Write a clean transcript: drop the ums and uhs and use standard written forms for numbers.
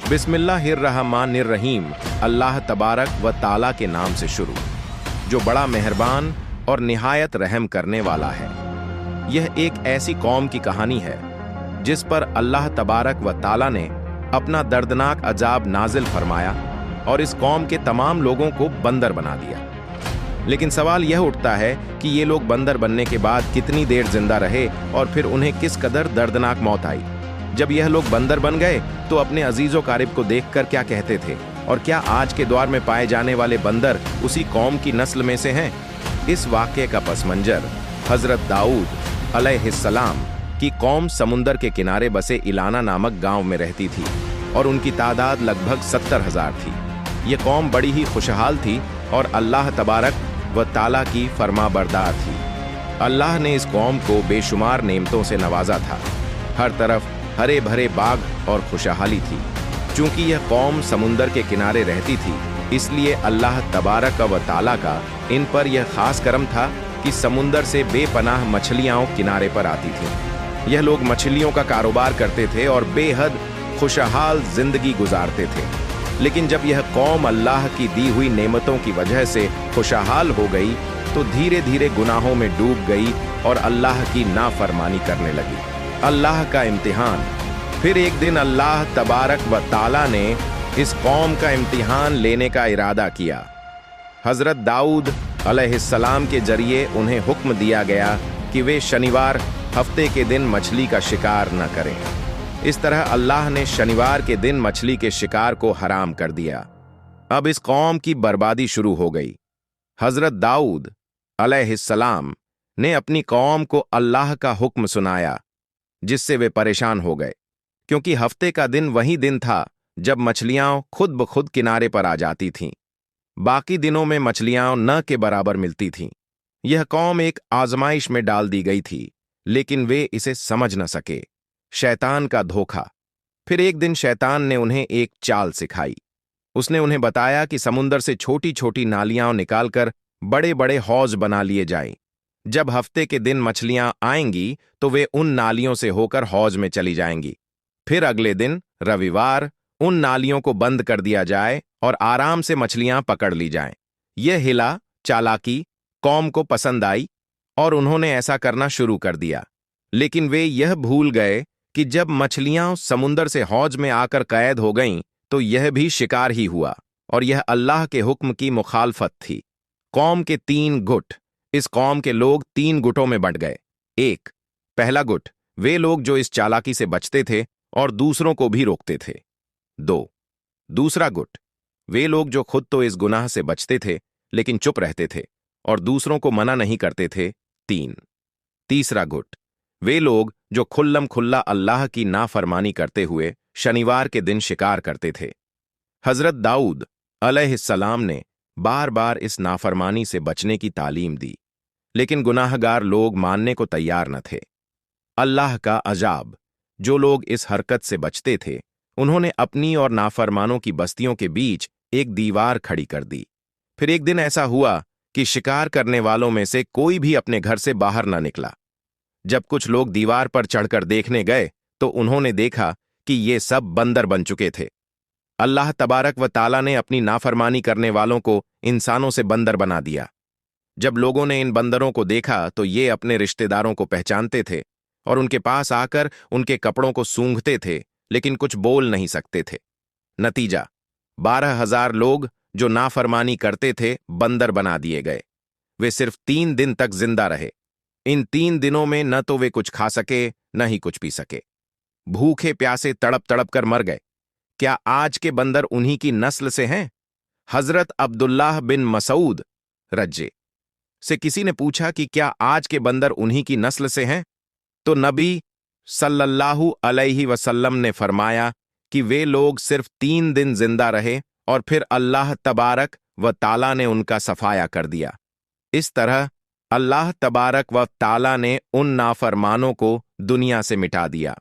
बिस्मिल्लाहिर्रहमानिर्रहीम, अल्लाह तबारक व ताला के नाम से शुरू, जो बड़ा मेहरबान और निहायत रहम करने वाला है। यह एक ऐसी कौम की कहानी है जिस पर अल्लाह तबारक व ताला ने अपना दर्दनाक अजाब नाजिल फरमाया और इस कौम के तमाम लोगों को बंदर बना दिया। लेकिन सवाल यह उठता है कि ये लोग बंदर बनने के बाद कितनी देर जिंदा रहे और फिर उन्हें किस कदर दर्दनाक मौत आई। जब यह लोग बंदर बन गए तो अपने अजीजो कारिब को देखकर क्या कहते थे, और क्या आज के दौर में पाए जाने वाले बंदर उसी कौम की नस्ल में से हैं? इस वाक़ये का पस मंजर हजरत दाऊद अलैहिस्सलाम की कौम समुंदर के किनारे बसे इलाना नामक गांव में रहती थी और उनकी तादाद लगभग 70,000 थी। यह कौम बड़ी ही खुशहाल थी और अल्लाह तबारक व ताला की फरमाबरदार थी। अल्लाह ने इस कौम को बेशुमार नेमतों से नवाजा था। हर तरफ हरे भरे बाग और खुशहाली थी। चूंकि यह कौम समुंदर के किनारे रहती थी, इसलिए अल्लाह तबारक व ताला का इन पर यह खास करम था कि समुंदर से बेपनाह मछलियां किनारे पर आती थीं। यह लोग मछलियों का कारोबार करते थे और बेहद खुशहाल जिंदगी गुजारते थे। लेकिन जब यह कौम अल्लाह की दी हुई नेमतों की वजह से खुशहाल हो गई तो धीरे धीरे गुनाहों में डूब गई और अल्लाह की नाफरमानी करने लगी। अल्लाह का इम्तिहान। फिर एक दिन अल्लाह तबारक व ताला ने इस कौम का इम्तिहान लेने का इरादा किया। हजरत दाऊद अलैहिस्सलाम के जरिए उन्हें हुक्म दिया गया कि वे शनिवार हफ्ते के दिन मछली का शिकार न करें। इस तरह अल्लाह ने शनिवार के दिन मछली के शिकार को हराम कर दिया। अब इस कौम की बर्बादी शुरू हो गई। हजरत दाऊद अलैहिस्सलाम ने अपनी कौम को अल्लाह का हुक्म सुनाया, जिससे वे परेशान हो गए, क्योंकि हफ्ते का दिन वही दिन था जब मछलियां खुद ब खुद किनारे पर आ जाती थीं। बाकी दिनों में मछलियां न के बराबर मिलती थीं। यह कौम एक आजमाइश में डाल दी गई थी, लेकिन वे इसे समझ न सके। शैतान का धोखा। फिर एक दिन शैतान ने उन्हें एक चाल सिखाई। उसने उन्हें बताया कि समुंदर से छोटी छोटी नालियां निकालकर बड़े बड़े हौज बना लिए जाएं। जब हफ्ते के दिन मछलियां आएंगी तो वे उन नालियों से होकर हौज में चली जाएंगी। फिर अगले दिन रविवार उन नालियों को बंद कर दिया जाए और आराम से मछलियां पकड़ ली जाएं। यह हिला चालाकी कौम को पसंद आई और उन्होंने ऐसा करना शुरू कर दिया। लेकिन वे यह भूल गए कि जब मछलियां समुंदर से हौज में आकर कैद हो गईं तो यह भी शिकार ही हुआ, और यह अल्लाह के हुक्म की मुखालफत थी। कौम के 3 गुट। इस कौम के लोग 3 गुटों में बंट गए। 1. पहला गुट, वे लोग जो इस चालाकी से बचते थे और दूसरों को भी रोकते थे। 2. दूसरा गुट, वे लोग जो खुद तो इस गुनाह से बचते थे लेकिन चुप रहते थे और दूसरों को मना नहीं करते थे। 3. तीसरा गुट, वे लोग जो खुल्लम खुल्ला अल्लाह की नाफरमानी करते हुए शनिवार के दिन शिकार करते थे। हजरत दाऊद अलैहिस्सलाम ने बार बार इस नाफरमानी से बचने की तालीम दी, लेकिन गुनाहगार लोग मानने को तैयार न थे। अल्लाह का अजाब। जो लोग इस हरकत से बचते थे, उन्होंने अपनी और नाफरमानों की बस्तियों के बीच एक दीवार खड़ी कर दी। फिर एक दिन ऐसा हुआ कि शिकार करने वालों में से कोई भी अपने घर से बाहर न निकला। जब कुछ लोग दीवार पर चढ़कर देखने गए तो उन्होंने देखा कि ये सब बंदर बन चुके थे। अल्लाह तबारक व ताला ने अपनी नाफरमानी करने वालों को इंसानों से बंदर बना दिया। जब लोगों ने इन बंदरों को देखा तो ये अपने रिश्तेदारों को पहचानते थे और उनके पास आकर उनके कपड़ों को सूंघते थे, लेकिन कुछ बोल नहीं सकते थे। नतीजा, 12,000 लोग जो नाफरमानी करते थे बंदर बना दिए गए। वे सिर्फ 3 दिन तक जिंदा रहे। इन 3 दिनों में न तो वे कुछ खा सके न ही कुछ पी सके। भूखे प्यासे तड़प तड़प कर मर गए। क्या आज के बंदर उन्हीं की नस्ल से हैं? हजरत अब्दुल्लाह बिन मसूद रज्जे से किसी ने पूछा कि क्या आज के बंदर उन्हीं की नस्ल से हैं? तो नबी सल्लल्लाहु अलैहि वसल्लम ने फरमाया कि वे लोग सिर्फ 3 दिन जिंदा रहे और फिर अल्लाह तबारक व ताला ने उनका सफाया कर दिया। इस तरह अल्लाह तबारक व ताला ने उन नाफरमानों को दुनिया से मिटा दिया।